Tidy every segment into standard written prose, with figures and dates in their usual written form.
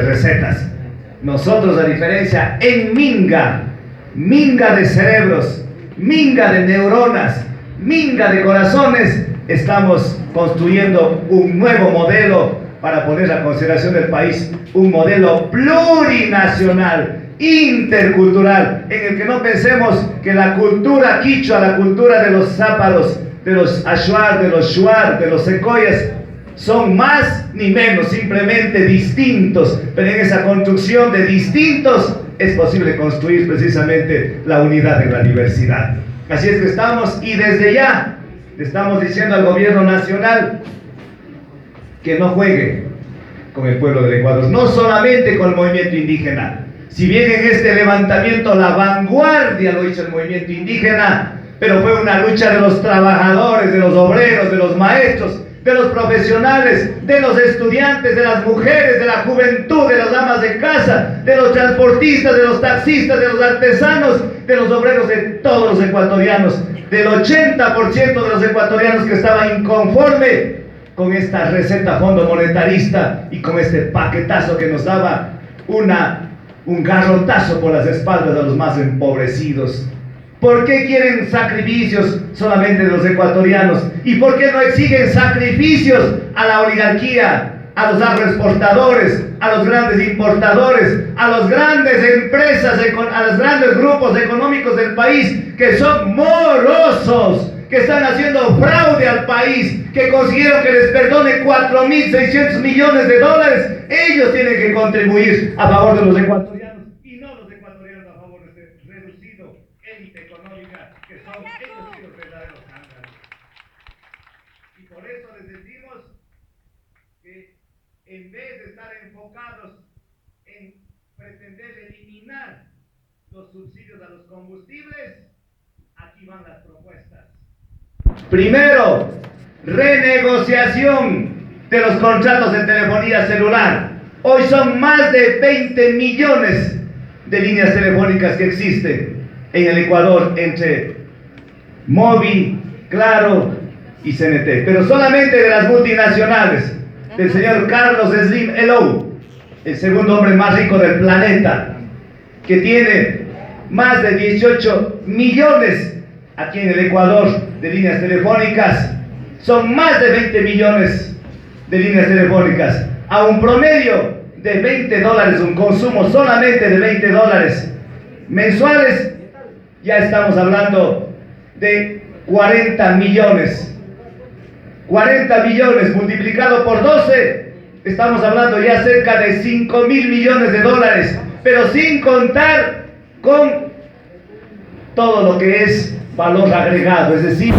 recetas. Nosotros, a diferencia, en minga de cerebros, minga de neuronas, minga de corazones, estamos construyendo un nuevo modelo para poner a consideración del país, un modelo plurinacional, intercultural, en el que no pensemos que la cultura quichua, la cultura de los záparos, de los ashuar, de los shuar, de los secoyas, son más ni menos, simplemente distintos, pero en esa construcción de distintos es posible construir precisamente la unidad en la diversidad. Así es que estamos, y desde ya le estamos diciendo al gobierno nacional que no juegue con el pueblo del Ecuador, no solamente con el movimiento indígena. Si bien en este levantamiento la vanguardia lo hizo el movimiento indígena, pero fue una lucha de los trabajadores, de los obreros, de los maestros, de los profesionales, de los estudiantes, de las mujeres, de la juventud, de las amas de casa, de los transportistas, de los taxistas, de los artesanos, de los obreros, de todos los ecuatorianos, del 80% de los ecuatorianos que estaban inconforme con esta receta fondo monetarista y con este paquetazo que nos daba un garrotazo por las espaldas a los más empobrecidos. ¿Por qué quieren sacrificios solamente de los ecuatorianos? ¿Y por qué no exigen sacrificios a la oligarquía, a los agroexportadores, a los grandes importadores, a las grandes empresas, a los grandes grupos económicos del país que son morosos, que están haciendo fraude al país, que consiguieron que les perdone 4.600 millones de dólares? Ellos tienen que contribuir a favor de los ecuatorianos y no los ecuatorianos a favor de este reducido élite económica que son ellos y los verdaderos cántaros. Y por eso les decimos que en vez de estar enfocados en pretender eliminar los subsidios a los combustibles, aquí van las propuestas. Primero, renegociación de los contratos de telefonía celular. Hoy son más de 20 millones de líneas telefónicas que existen en el Ecuador entre Movi, Claro y CNT, pero solamente de las multinacionales, del señor Carlos Slim Helou, el segundo hombre más rico del planeta, que tiene más de 18 millones aquí en el Ecuador de líneas telefónicas. Son más de 20 millones de líneas telefónicas a un promedio de $20, un consumo solamente de $20 mensuales. Ya estamos hablando de 40 millones. 40 millones multiplicado por 12, estamos hablando ya cerca de 5.000 millones de dólares, pero sin contar con todo lo que es valor agregado, es decir,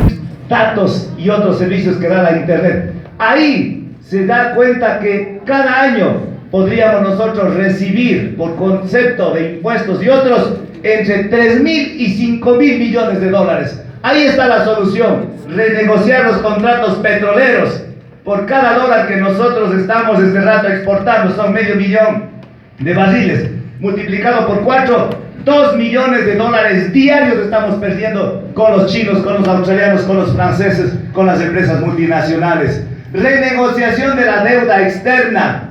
datos y otros servicios que da la internet. Ahí se da cuenta que cada año podríamos nosotros recibir, por concepto de impuestos y otros, entre 3.000 y 5.000 millones de dólares. Ahí está la solución: renegociar los contratos petroleros. Por cada dólar que nosotros estamos este rato exportando, son $500 millón de barriles, multiplicado por 4, 2 millones de dólares diarios estamos perdiendo con los chinos, con los australianos, con los franceses, con las empresas multinacionales. Renegociación de la deuda externa,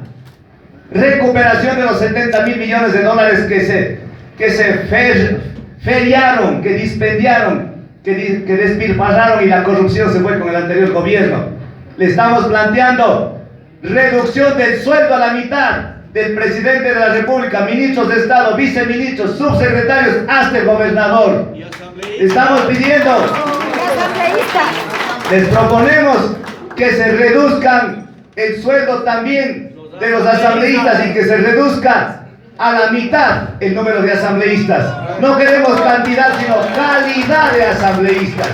recuperación de los 70.000 millones de dólares que se feriaron, que dispendiaron, que despilfarraron, y la corrupción se fue con el anterior gobierno. Le estamos planteando reducción del sueldo a la mitad del presidente de la República, ministros de Estado, viceministros, subsecretarios, hasta el gobernador. Estamos pidiendo, les proponemos que se reduzcan el sueldo también de los asambleístas y que se reduzca a la mitad el número de asambleístas. No queremos cantidad, sino calidad de asambleístas.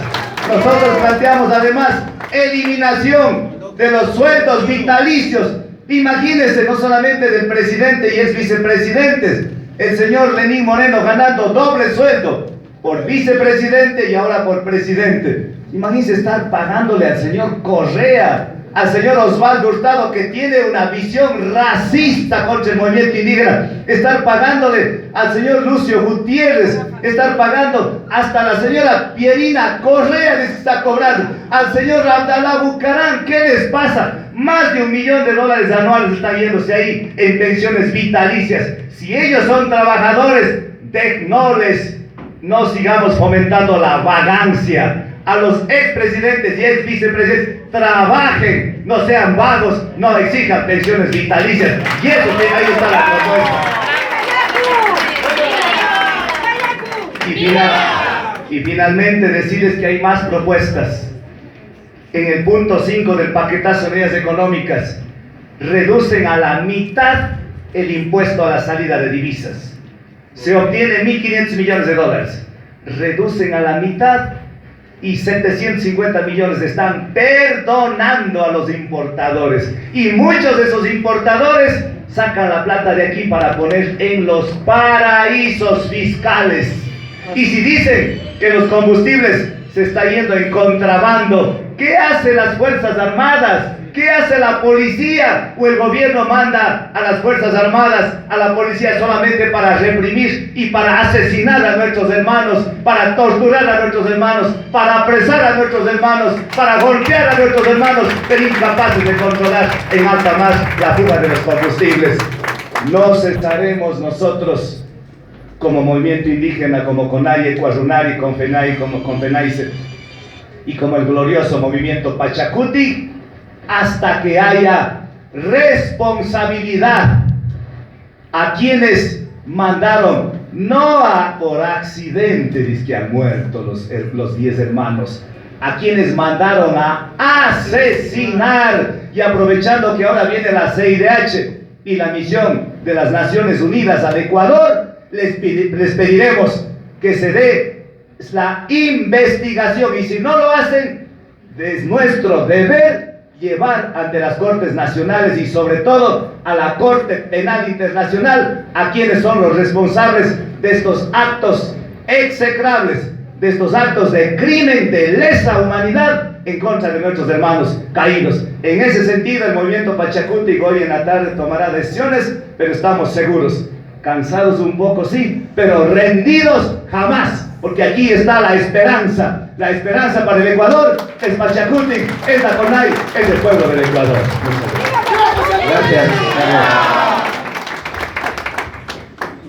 Nosotros planteamos además eliminación de los sueldos vitalicios. Imagínense, no solamente del presidente y ex vicepresidentes, el señor Lenín Moreno ganando doble sueldo por vicepresidente y ahora por presidente. Imagínense estar pagándole al señor Correa, al señor Osvaldo Hurtado, que tiene una visión racista contra el movimiento indígena, estar pagándole al señor Lucio Gutiérrez, estar pagando hasta la señora Pierina Correa les está cobrando, al señor Abdalá Bucarán. ¿Qué les pasa? más de $1 millón anuales están yéndose ahí en pensiones vitalicias. Si ellos son trabajadores, no sigamos fomentando la vagancia. A los expresidentes y ex vicepresidentes, trabajen, no sean vagos, no exijan pensiones vitalicias. Y eso, ahí está la propuesta. Y finalmente decirles que hay más propuestas. En el punto 5 del paquetazo de medidas económicas, reducen a la mitad el impuesto a la salida de divisas. Se obtiene $1.500 millones. Reducen a la mitad y 750 millones están perdonando a los importadores. Y muchos de esos importadores sacan la plata de aquí para poner en los paraísos fiscales. Y si dicen que los combustibles se está yendo en contrabando, ¿qué hacen las Fuerzas Armadas? ¿Qué hace la policía? ¿O el gobierno manda a las Fuerzas Armadas, a la policía solamente para reprimir y para asesinar a nuestros hermanos, para torturar a nuestros hermanos, para apresar a nuestros hermanos, para golpear a nuestros hermanos, pero incapaces de controlar en alta mar la fuga de los combustibles? No cesaremos nosotros como movimiento indígena, como CONAIE, Cuarunari, Confenai, como Confenaice y como el glorioso movimiento Pachacuti, hasta que haya responsabilidad a quienes mandaron, por accidente, dice que han muerto los 10 hermanos, a quienes mandaron a asesinar. Y aprovechando que ahora viene la CIDH y la misión de las Naciones Unidas al Ecuador, les pediremos que se dé la investigación, y si no lo hacen, es nuestro deber llevar ante las Cortes Nacionales y sobre todo a la Corte Penal Internacional a quienes son los responsables de estos actos execrables, de estos actos de crimen, de lesa humanidad en contra de nuestros hermanos caídos. En ese sentido, el movimiento Pachacuti hoy en la tarde tomará decisiones, pero estamos seguros, cansados un poco sí, pero rendidos jamás, porque aquí está la esperanza. La esperanza para el Ecuador es Pachacuti, es la CONAI, es el pueblo del Ecuador. Gracias.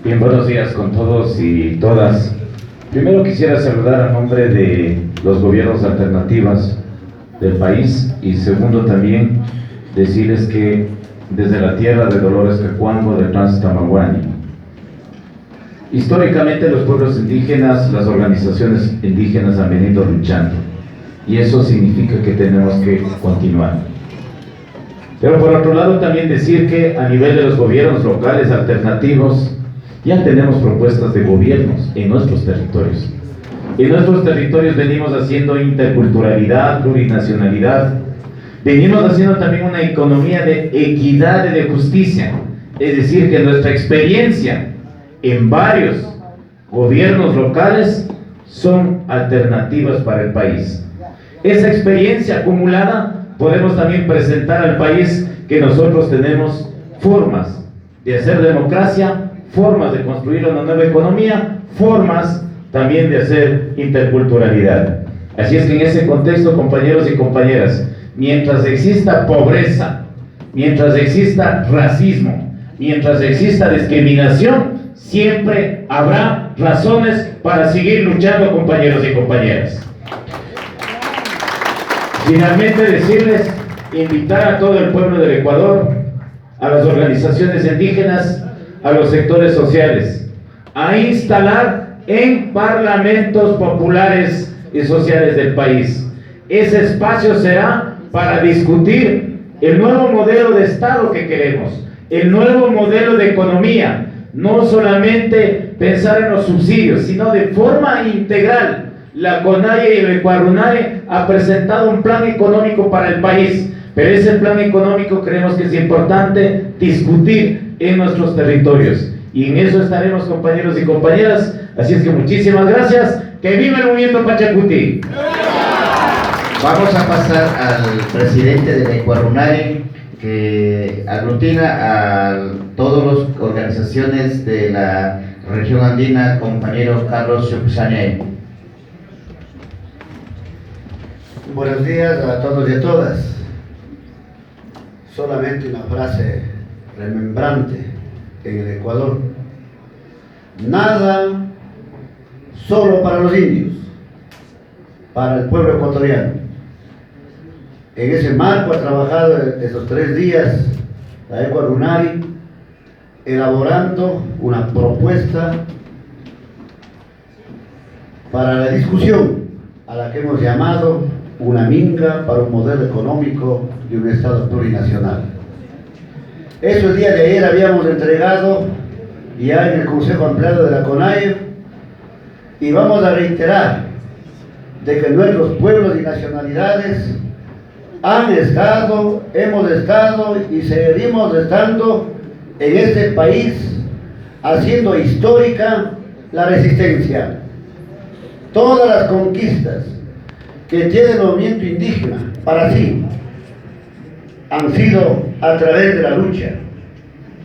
Bien, buenos días con todos y todas. Primero quisiera saludar a nombre de los gobiernos alternativas del país, y segundo también decirles que desde la tierra de Dolores Cacuango, de Trans-Tamaguani, históricamente los pueblos indígenas, las organizaciones indígenas han venido luchando, y eso significa que tenemos que continuar. Pero por otro lado también decir que a nivel de los gobiernos locales alternativos ya tenemos propuestas de gobiernos en nuestros territorios. En nuestros territorios venimos haciendo interculturalidad, plurinacionalidad, venimos haciendo también una economía de equidad y de justicia, es decir, que nuestra experiencia en varios gobiernos locales son alternativas para el país. Esa experiencia acumulada podemos también presentar al país que nosotros tenemos formas de hacer democracia, formas de construir una nueva economía, formas también de hacer interculturalidad. Así es que en ese contexto, compañeros y compañeras, mientras exista pobreza, mientras exista racismo, mientras exista discriminación, siempre habrá razones para seguir luchando, compañeros y compañeras. Finalmente decirles, invitar a todo el pueblo del Ecuador, a las organizaciones indígenas, a los sectores sociales, a instalar en parlamentos populares y sociales del país. Ese espacio será para discutir el nuevo modelo de Estado que queremos, el nuevo modelo de economía, no solamente pensar en los subsidios, sino de forma integral. La CONAIE y el Ecuarunare ha presentado un plan económico para el país, pero ese plan económico creemos que es importante discutir en nuestros territorios, y en eso estaremos, compañeros y compañeras. Así es que muchísimas gracias. ¡Que viva el movimiento Pachacuti! Vamos a pasar al presidente de Ecuarunare, que aglutina a todas las organizaciones de la región andina, compañero Carlos Chupusañé. Buenos días a todos y a todas. solamente una frase remembrante en el Ecuador. Nada solo para los indios, para el pueblo ecuatoriano. En ese marco ha trabajado esos 3 días la Ecuarunari, elaborando una propuesta para la discusión a la que hemos llamado una minga para un modelo económico de un Estado plurinacional. Eso el día de ayer habíamos entregado ya en el Consejo Ampliado de la CONAIE, y vamos a reiterar de que nuestros pueblos y nacionalidades han estado, hemos estado y seguiremos estando en este país haciendo histórica la resistencia. Todas las conquistas que tiene el movimiento indígena para sí han sido a través de la lucha,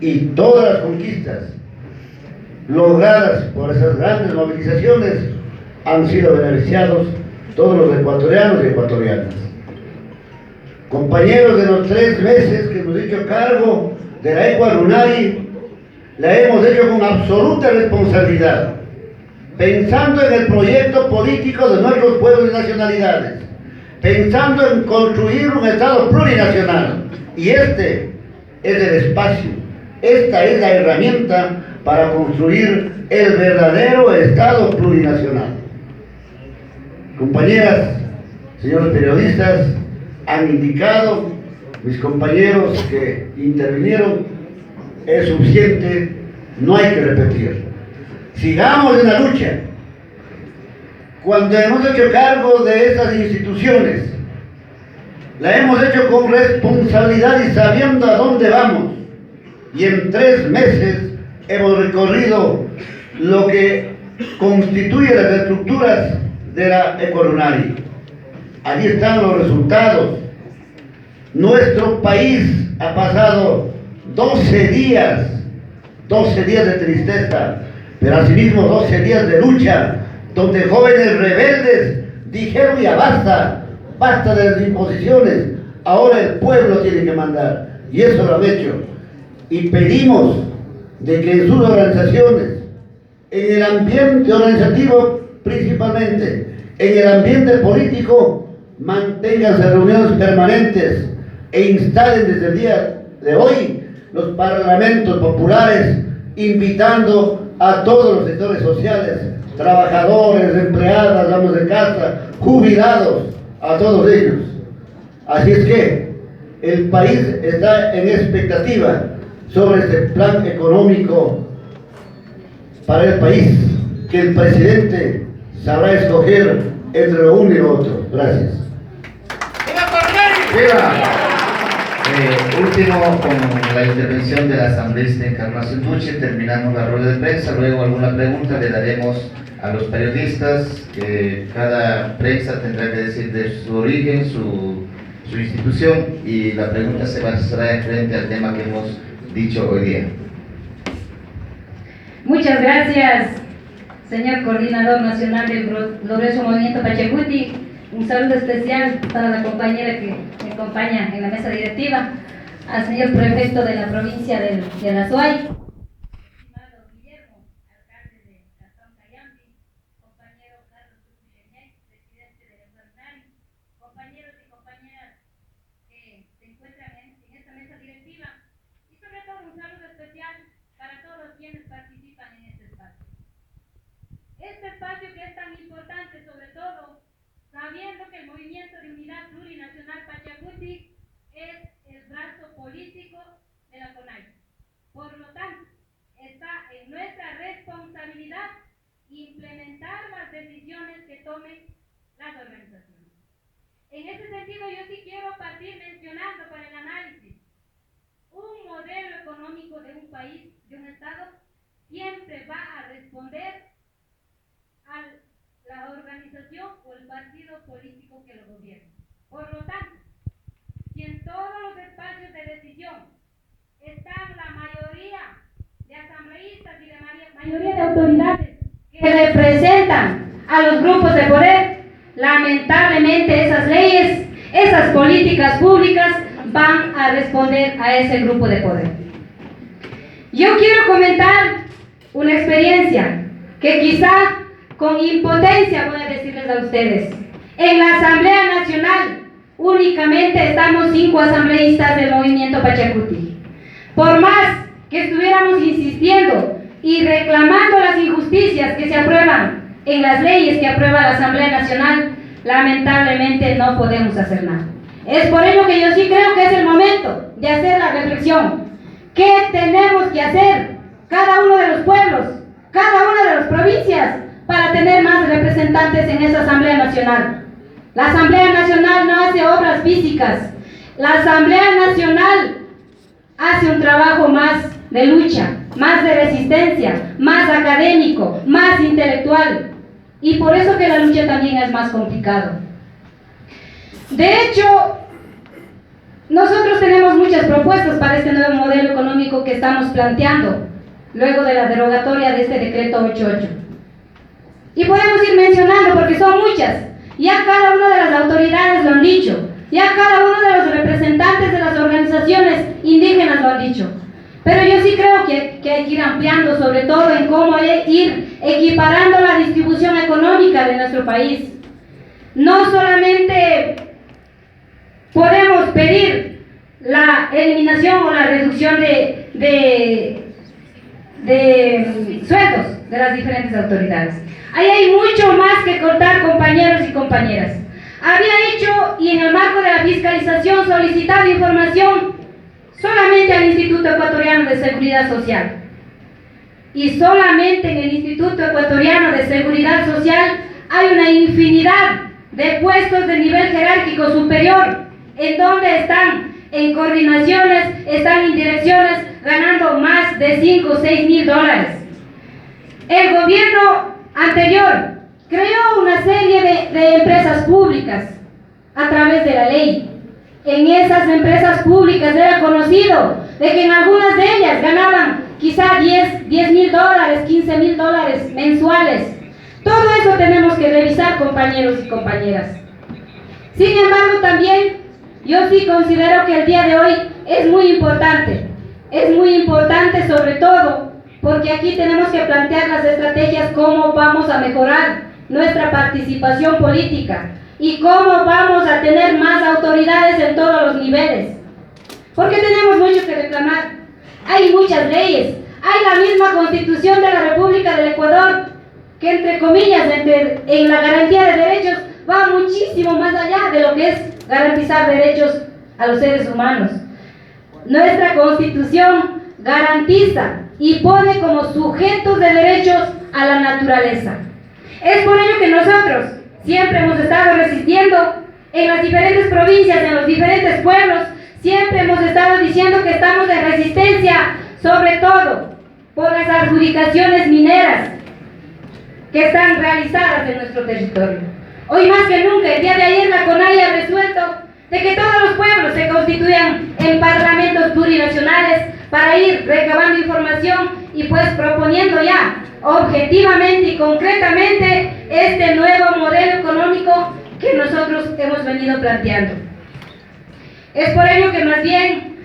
y todas las conquistas logradas por esas grandes movilizaciones han sido beneficiados todos los ecuatorianos y ecuatorianas. Compañeros, de los 3 meses que hemos hecho cargo de la Ecuarunari, la hemos hecho con absoluta responsabilidad, pensando en el proyecto político de nuestros pueblos y nacionalidades, pensando en construir un Estado plurinacional. Y este es el espacio, esta es la herramienta para construir el verdadero Estado plurinacional. Compañeras, señores periodistas, han indicado mis compañeros que intervinieron, es suficiente, no hay que repetir. Sigamos en la lucha. Cuando hemos hecho cargo de estas instituciones, la hemos hecho con responsabilidad y sabiendo a dónde vamos. Y en 3 meses hemos recorrido lo que constituye las estructuras de la Ecuarunari. Allí están los resultados. Nuestro país ha pasado 12 días de tristeza, pero asimismo 12 días de lucha, donde jóvenes rebeldes dijeron: ya basta, basta de las imposiciones, ahora el pueblo tiene que mandar, y eso lo han hecho. Y pedimos de que en sus organizaciones, en el ambiente organizativo principalmente, en el ambiente político, manténganse reuniones permanentes e instalen desde el día de hoy los parlamentos populares, invitando a todos los sectores sociales, trabajadores, empleadas, amas de casa, jubilados, a todos ellos. Así es que el país está en expectativa sobre este plan económico para el país, que el presidente sabrá escoger entre lo uno y lo otro. Gracias. Último, con la intervención de la asambleísta Encarnación Duche, terminamos la rueda de prensa. Luego alguna pregunta le daremos a los periodistas, que cada prensa tendrá que decir de su origen, su institución, y la pregunta se basará en frente al tema que hemos dicho hoy día. Muchas gracias, señor Coordinador Nacional del Glorioso Movimiento Pachacuti. Un saludo especial para la compañera que me acompaña en la mesa directiva, al señor prefecto de la provincia de Azuay, estimado Guillermo, alcalde de Cantón Cayambi, compañero Carlos Ucuyemey, presidente de la Ecuarunari, compañeros y compañeras que se encuentran en esta mesa directiva, y sobre todo un saludo especial para todos quienes participan en este espacio. Este espacio que es tan importante, sobre todo sabiendo que el Movimiento de Unidad Plurinacional Pachacuti es el brazo político de la CONAIE. Por lo tanto, está en nuestra responsabilidad implementar las decisiones que tomen las organizaciones. En ese sentido, yo sí quiero partir mencionando para el análisis: un modelo económico de un país, de un Estado, siempre va a responder a la organización o el partido político que lo gobierna. Por lo tanto, si en todos los espacios de decisión están la mayoría de asambleístas y la mayoría de autoridades que representan a los grupos de poder, lamentablemente esas leyes, esas políticas públicas van a responder a ese grupo de poder. Yo quiero comentar una experiencia que quizá con impotencia voy a decirles a ustedes. En la Asamblea Nacional únicamente estamos 5 asambleístas del movimiento Pachacuti. Por más que estuviéramos insistiendo y reclamando las injusticias que se aprueban en las leyes que aprueba la Asamblea Nacional, lamentablemente no podemos hacer nada. Es por ello que yo sí creo que es el momento de hacer la reflexión. ¿Qué tenemos que hacer cada uno de los pueblos, cada una de las provincias, para tener más representantes en esa Asamblea Nacional? La Asamblea Nacional no hace obras físicas. La Asamblea Nacional hace un trabajo más de lucha, más de resistencia, más académico, más intelectual. Y por eso que la lucha también es más complicado. De hecho, nosotros tenemos muchas propuestas para este nuevo modelo económico que estamos planteando luego de la derogatoria de este decreto 88. Y podemos ir mencionando porque son muchas. Ya cada una de las autoridades lo han dicho. Ya cada uno de los representantes de las organizaciones indígenas lo han dicho. Pero yo sí creo que hay que ir ampliando, sobre todo en cómo ir equiparando la distribución económica de nuestro país. No solamente podemos pedir la eliminación o la reducción de sueldos de las diferentes autoridades. Ahí hay mucho más que cortar, compañeros y compañeras. Había hecho y en el marco de la fiscalización solicitado información solamente al Instituto Ecuatoriano de Seguridad Social. Y solamente en el Instituto Ecuatoriano de Seguridad Social hay una infinidad de puestos de nivel jerárquico superior, en donde están en coordinaciones, están en direcciones ganando más de 5 o 6 mil dólares. El gobierno anterior creó una serie de empresas públicas a través de la ley. En esas empresas públicas era conocido de que en algunas de ellas ganaban quizá 10 mil dólares, 15 mil dólares mensuales. Todo eso tenemos que revisar, compañeros y compañeras. Sin embargo, también yo sí considero que el día de hoy es muy importante. Es muy importante sobre todo porque aquí tenemos que plantear las estrategias, cómo vamos a mejorar nuestra participación política y cómo vamos a tener más autoridades en todos los niveles. Porque tenemos mucho que reclamar. Hay muchas leyes, hay la misma Constitución de la República del Ecuador, que entre comillas, en la garantía de derechos, va muchísimo más allá de lo que es garantizar derechos a los seres humanos. Nuestra Constitución garantiza y pone como sujetos de derechos a la naturaleza. Es por ello que nosotros siempre hemos estado resistiendo en las diferentes provincias, en los diferentes pueblos, siempre hemos estado diciendo que estamos en resistencia, sobre todo por las adjudicaciones mineras que están realizadas en nuestro territorio. Hoy más que nunca, el día de ayer la CONAIE ha resuelto de que todos los pueblos se constituyan en parlamentos plurinacionales para ir recabando información y pues proponiendo ya objetivamente y concretamente este nuevo modelo económico que nosotros hemos venido planteando. Es por ello que más bien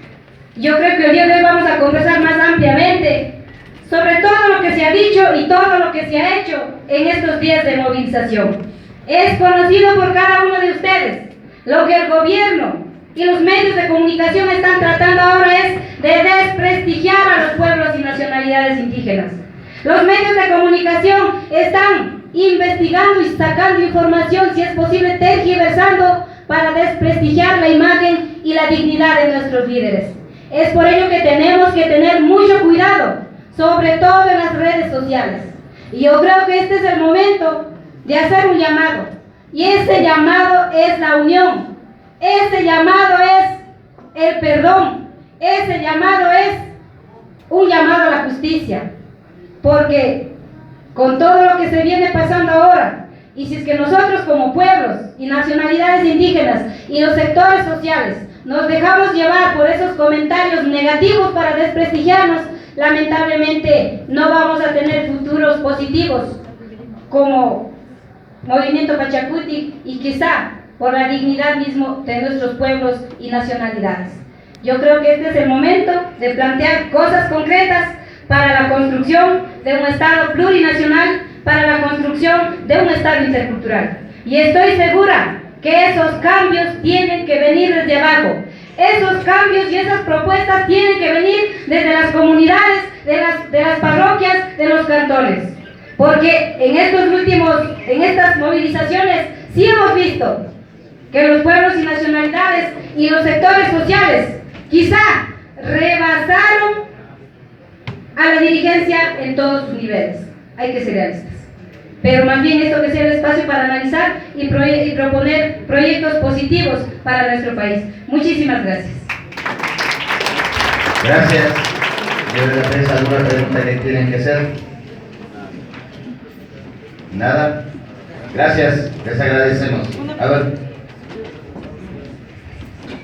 yo creo que el día de hoy vamos a conversar más ampliamente sobre todo lo que se ha dicho y todo lo que se ha hecho en estos días de movilización. Es conocido por cada uno de ustedes. Lo que el gobierno y los medios de comunicación están tratando ahora es de desprestigiar a los pueblos y nacionalidades indígenas. Los medios de comunicación están investigando y sacando información, si es posible tergiversando, para desprestigiar la imagen y la dignidad de nuestros líderes. Es por ello que tenemos que tener mucho cuidado, sobre todo en las redes sociales. Y yo creo que este es el momento de hacer un llamado. Y ese llamado es la unión. Ese llamado es el perdón. Ese llamado es un llamado a la justicia. Porque con todo lo que se viene pasando ahora, y si es que nosotros como pueblos y nacionalidades indígenas y los sectores sociales nos dejamos llevar por esos comentarios negativos para desprestigiarnos, lamentablemente no vamos a tener futuros positivos como Movimiento Pachacuti y quizá por la dignidad mismo de nuestros pueblos y nacionalidades. Yo creo que este es el momento de plantear cosas concretas para la construcción de un Estado plurinacional, para la construcción de un Estado intercultural. Y estoy segura que esos cambios tienen que venir desde abajo. Esos cambios y esas propuestas tienen que venir desde las comunidades, de las parroquias, de los cantones. Porque en estas movilizaciones sí hemos visto que los pueblos y nacionalidades y los sectores sociales quizá rebasaron a la dirigencia en todos sus niveles. Hay que ser realistas. Pero más bien esto que sea el espacio para analizar y proponer proyectos positivos para nuestro país. Muchísimas gracias. Gracias. Yo de la prensa, ¿alguna pregunta que tienen que hacer? Nada. Gracias, les agradecemos. A ver.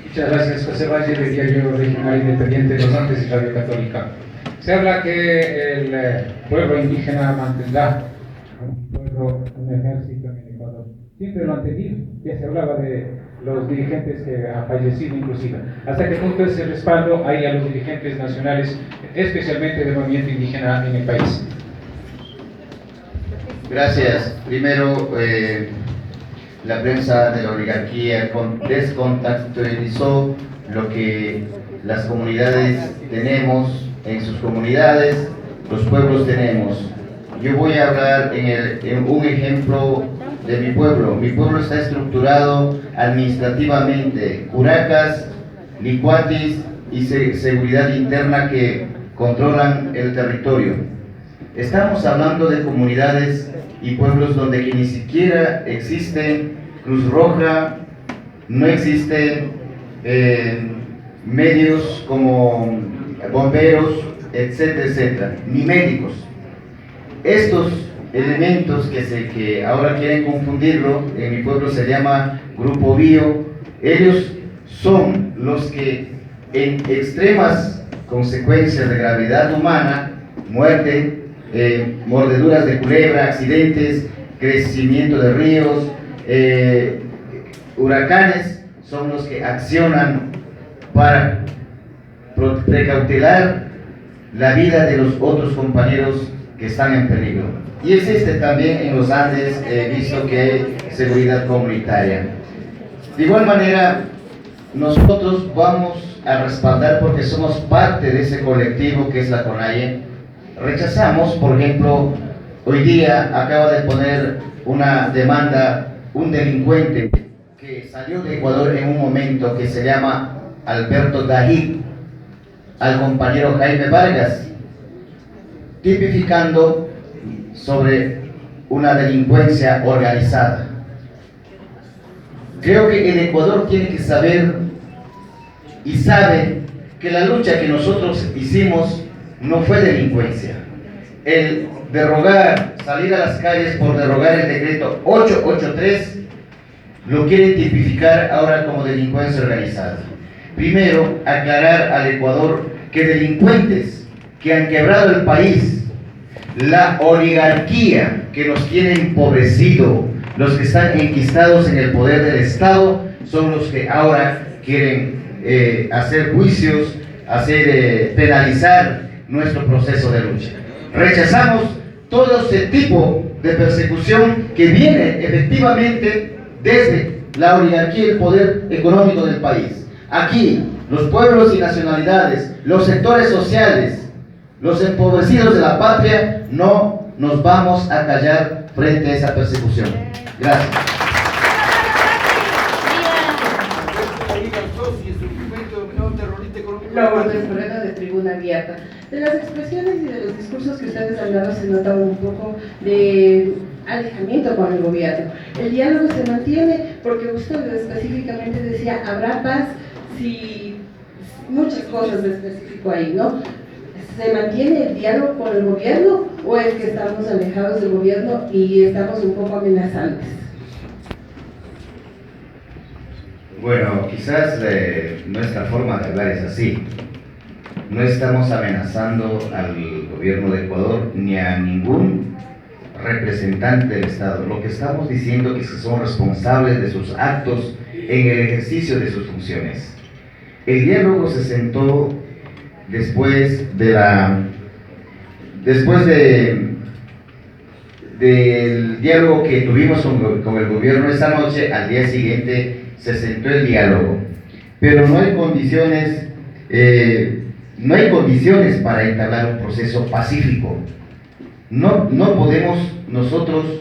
Muchas gracias, José Valle, del Diario Regional Independiente de los Andes y Radio Católica. Se habla que el pueblo indígena mantendrá un ejército en el Ecuador. Siempre lo han tenido. Ya se hablaba de los dirigentes que han fallecido inclusive. ¿Hasta qué punto ese respaldo hay a los dirigentes nacionales, especialmente del movimiento indígena en el país? Gracias. Primero, la prensa de la oligarquía descontextualizó lo que las comunidades tenemos en sus comunidades, los pueblos tenemos. Yo voy a hablar en un ejemplo de mi pueblo. Mi pueblo está estructurado administrativamente, curacas, licuatis y seguridad interna que controlan el territorio. Estamos hablando de comunidades y pueblos donde que ni siquiera existe Cruz Roja, no existen medios como bomberos, etcétera, etcétera, ni médicos. Estos elementos que ahora quieren confundirlo, en mi pueblo se llama Grupo Bio, ellos son los que en extremas consecuencias de gravedad humana, muerte, mordeduras de culebra, accidentes, crecimiento de ríos, huracanes, son los que accionan para precautelar la vida de los otros compañeros que están en peligro. Y existe también en los Andes, visto que hay seguridad comunitaria. De igual manera, nosotros vamos a respaldar, porque somos parte de ese colectivo que es la CONAIE. Rechazamos, por ejemplo, hoy día acaba de poner una demanda un delincuente que salió de Ecuador en un momento, que se llama Alberto Dahid, al compañero Jaime Vargas, tipificando sobre una delincuencia organizada. Creo que el Ecuador tiene que saber y sabe que la lucha que nosotros hicimos no fue delincuencia. El derrogar, salir a las calles por derrogar el decreto 883, lo quiere tipificar ahora como delincuencia organizada. Primero, aclarar al Ecuador que delincuentes que han quebrado el país, la oligarquía que nos tiene empobrecido, los que están enquistados en el poder del Estado, son los que ahora quieren hacer juicios, penalizar nuestro proceso de lucha. Rechazamos todo ese tipo de persecución que viene efectivamente desde la oligarquía y el poder económico del país. Aquí, los pueblos y nacionalidades, los sectores sociales, los empobrecidos de la patria, no nos vamos a callar frente a esa persecución. Gracias. Lourdes Moreno, de Tribuna Abierta. De las expresiones y de los discursos que ustedes han dado se nota un poco de alejamiento con el gobierno. El diálogo se mantiene porque usted específicamente decía, habrá paz si muchas cosas de específico ahí, ¿no? ¿Se mantiene el diálogo con el gobierno o es que estamos alejados del gobierno y estamos un poco amenazantes? Bueno, quizás nuestra forma de hablar es así. No estamos amenazando al gobierno de Ecuador ni a ningún representantes del Estado. Lo que estamos diciendo es que son responsables de sus actos en el ejercicio de sus funciones. El diálogo se sentó después del diálogo que tuvimos con el gobierno esta noche. Al día siguiente se sentó el diálogo, pero no hay condiciones para entablar un proceso pacífico. No podemos nosotros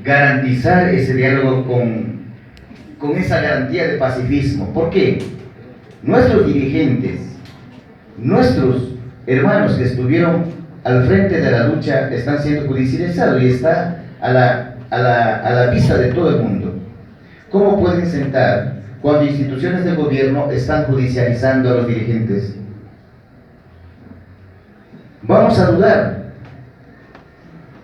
garantizar ese diálogo con esa garantía de pacifismo. ¿Por qué? Nuestros dirigentes, nuestros hermanos que estuvieron al frente de la lucha están siendo judicializados y está a la vista de todo el mundo. ¿Cómo pueden sentar cuando instituciones del gobierno están judicializando a los dirigentes? Vamos a dudar.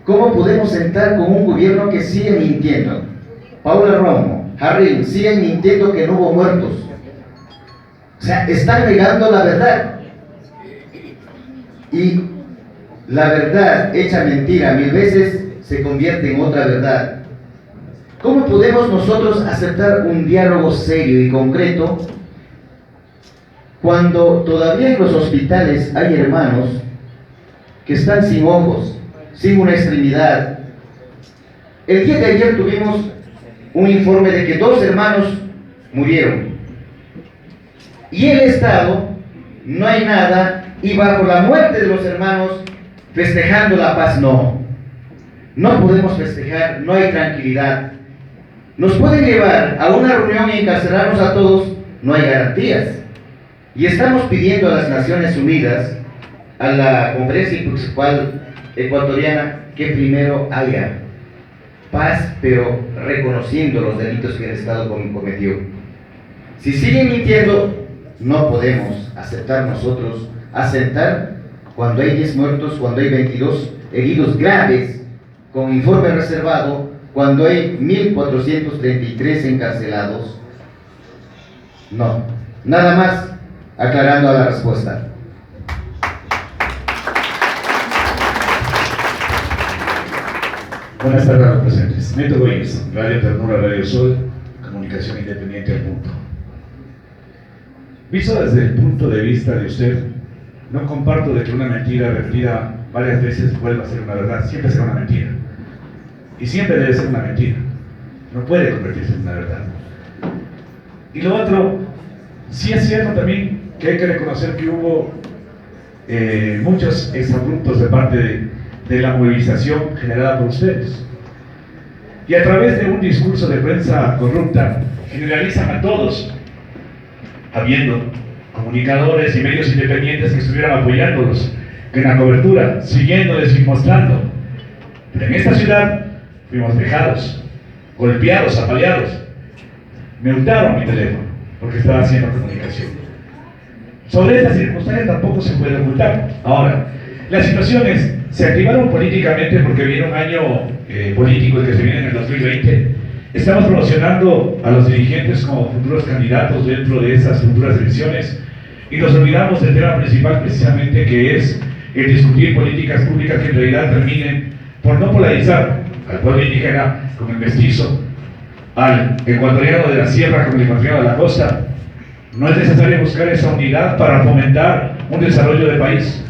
¿Cómo podemos sentar con un gobierno que sigue mintiendo? Paula Romo, Harry, siguen mintiendo que no hubo muertos. O sea, están negando la verdad. Y la verdad hecha mentira 1000 veces se convierte en otra verdad. ¿Cómo podemos nosotros aceptar un diálogo serio y concreto cuando todavía en los hospitales hay hermanos que están sin ojos, sin una extremidad? El día de ayer tuvimos un informe de que 2 hermanos murieron. Y el Estado no hay nada, y bajo la muerte de los hermanos, festejando la paz, no podemos festejar, no hay tranquilidad. Nos pueden llevar a una reunión y encarcelarnos a todos, no hay garantías. Y estamos pidiendo a las Naciones Unidas, a la Conferencia Episcopal Ecuatoriana, que primero haya paz, pero reconociendo los delitos que el Estado cometió. Si siguen mintiendo, no podemos aceptar nosotros asentar cuando hay 10 muertos, cuando hay 22 heridos graves con informe reservado, cuando hay 1433 encarcelados. No, nada más aclarando a la respuesta. Buenas tardes a los presentes. Neto Goyes, Radio Ternura, Radio Sol, comunicación independiente al punto. Visto desde el punto de vista de usted, no comparto de que una mentira repetida varias veces vuelva a ser una verdad. Siempre será una mentira. Y siempre debe ser una mentira. No puede convertirse en una verdad. Y lo otro, sí es cierto también que hay que reconocer que hubo muchos exabruptos de parte de la movilización generada por ustedes. Y a través de un discurso de prensa corrupta, generalizan a todos, habiendo comunicadores y medios independientes que estuvieran apoyándolos en la cobertura, siguiéndoles y mostrando. Pero en esta ciudad fuimos vejados, golpeados, apaleados. Me hurtaron mi teléfono porque estaba haciendo comunicación. Sobre estas circunstancias tampoco se puede ocultar. Ahora, las situaciones se activaron políticamente porque viene un año político, el que se viene en el 2020. Estamos promocionando a los dirigentes como futuros candidatos dentro de esas futuras elecciones y nos olvidamos del tema principal, precisamente, que es el discutir políticas públicas que en realidad terminen por no polarizar al pueblo indígena con el mestizo, al ecuatoriano de la sierra con el ecuatoriano de la costa. No es necesario buscar esa unidad para fomentar un desarrollo del país.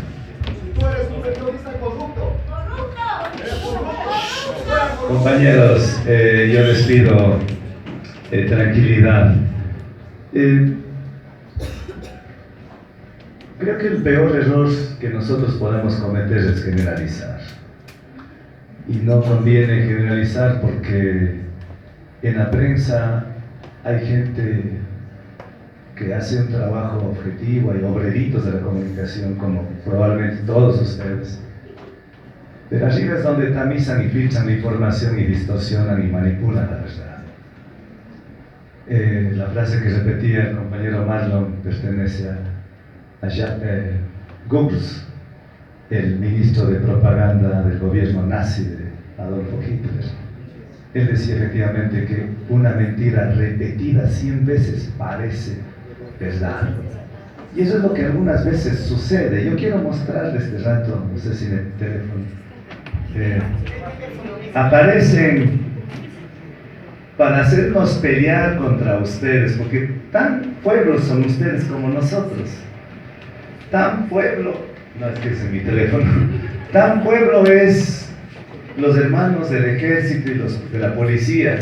Compañeros, yo les pido tranquilidad. Creo que el peor error que nosotros podemos cometer es generalizar. Y no conviene generalizar porque en la prensa hay gente que hace un trabajo objetivo, hay obreritos de la comunicación, como probablemente todos ustedes. Pero allí es donde tamizan y filtran la información y distorsionan y manipulan la verdad. La frase que repetía el compañero Marlon pertenece a Jacques Goebbels, el ministro de propaganda del gobierno nazi de Adolfo Hitler. Él decía efectivamente que una mentira repetida 100 veces parece verdad. Y eso es lo que algunas veces sucede. Yo quiero mostrarles este rato, no sé si en el teléfono, aparecen para hacernos pelear contra ustedes, porque tan pueblos son ustedes como nosotros. Tan pueblo, no es que es en mi teléfono, tan pueblo es los hermanos del ejército y los de la policía.